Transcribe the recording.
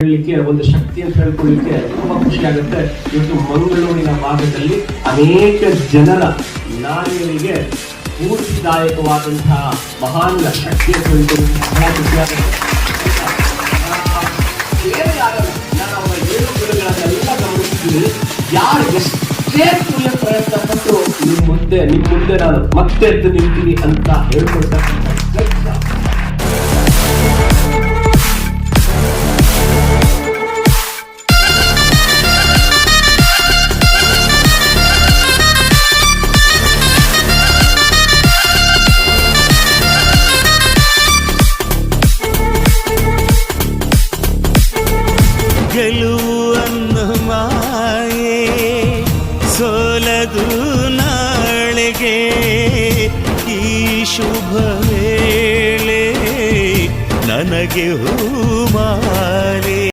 ಹೇಳಲಿಕ್ಕೆ ಒಂದು ಶಕ್ತಿ ಅಂತ ಹೇಳ್ಕೊಳ್ಳಿಕ್ಕೆ ತುಂಬಾ ಖುಷಿ ಆಗುತ್ತೆ. ಇವತ್ತು ಮಂಗಳೂರಿನ ಭಾಗದಲ್ಲಿ ಅನೇಕ ಜನರ ನಾರಿಗಳಿಗೆ ಸ್ಫೂರ್ತಿದಾಯಕವಾದಂತಹ ಮಹಾನ್ ಶಕ್ತಿ ಅಂತ ಹೇಳ್ಕೊಂಡು ಬಹಳ ಖುಷಿ ಆಗುತ್ತೆ. ನಾನು ಅವರ 7 ಗುರುಗಳನ್ನೆಲ್ಲ ಗಮನಿಸ್ತೀನಿ. ಯಾರು ಎಷ್ಟೇ ತುಳಿಯ ಪ್ರಯತ್ನ ಪಟ್ಟು ನಿಮ್ಮ ಮುಂದೆ ನಾನು ಮತ್ತೆ ಎದ್ದು ನಿಲ್ತೀನಿ ಅಂತ ಹೇಳ್ಕೊಳ್ತಕ್ಕಂಥ ಗೆಲುವನ್ನು ಮಾಯೆ ಸೋಲದು ನಾಳೆಗೆ ಈ ಶುಭ ವೇಳೆ ನನಗೆ ಹೂಮಾಲೆ